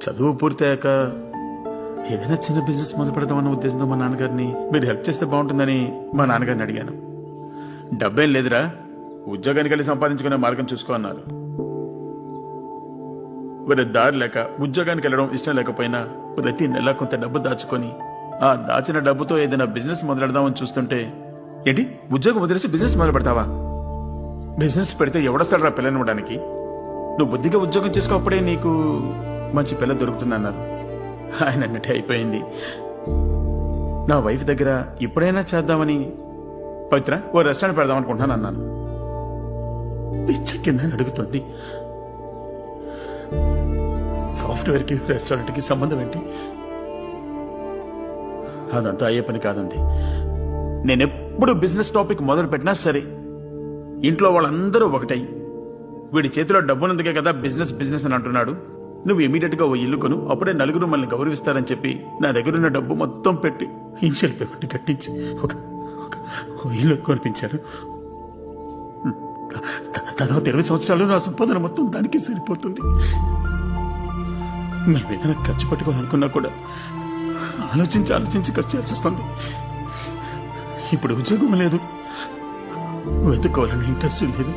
చదువు పూర్తయ్యాక ఏదైనా చిన్న బిజినెస్ మొదలు పెడదామన్న ఉద్దేశంతో మా నాన్నగారిని మీరు హెల్ప్ చేస్తే బాగుంటుందని మా నాన్నగారిని అడిగాను. డబ్బేం లేదురా, ఉద్యోగానికి వెళ్ళి సంపాదించుకునే మార్గం చూసుకో అన్నారు. వేరే దారి లేక ఉద్యోగానికి వెళ్ళడం ఇష్టం లేకపోయినా ప్రతి నెల కొంత డబ్బు దాచుకొని ఆ దాచిన డబ్బుతో ఏదైనా బిజినెస్ మొదలెడదామని చూస్తుంటే, ఏంటి ఉద్యోగం వదిలేసి బిజినెస్ మొదలు పెడతావా? బిజినెస్ పెడితే ఎవడొస్తాడరా పిల్లనివ్వడానికి? నువ్వు బుద్ధిగా ఉద్యోగం చేసుకోప్పుడే నీకు మంచి పిల్ల దొరుకుతుందన్నారు. ఆయన అన్నట్టే అయిపోయింది. నా వైఫ్ దగ్గర ఇప్పుడైనా చేద్దామని పవిత్ర ఓ రెస్టారెంట్ పెడదాం అనుకుంటున్నాను అన్నాను. పిచ్చ కింద అడుగుతుంది. సాఫ్ట్వేర్కి రెస్టారెంట్కి సంబంధం ఏంటి? అదంతా అయ్యే పని కాదండి. నేనెప్పుడు బిజినెస్ టాపిక్ మొదలు పెట్టినా సరే ఇంట్లో వాళ్ళందరూ ఒకటై, వీడి చేతిలో డబ్బునందుకే కదా బిజినెస్ బిజినెస్ అని అంటున్నాడు, నువ్వు ఇమీడియట్ గా ఓ ఇల్లు కొను, అప్పుడే నలుగురు మనల్ని గౌరవిస్తారని చెప్పి నా దగ్గరున్న డబ్బు మొత్తం పెట్టి ఇన్షియల్ పేమెంట్ కట్టించి ఒక ఇల్లు కొనిపించారు. తర్వాత 20 సంవత్సరాలు నా సంపాదన మొత్తం దానికి సరిపోతుంది. మేమేదైనా ఖర్చు పెట్టుకోవాలనుకున్నా కూడా ఆలోచించి ఖర్చు చేయాల్సి వస్తుంది. ఇప్పుడు ఉద్యోగం లేదు, వెతుక్కోవాలని ఇంట్రెస్ట్ లేదు.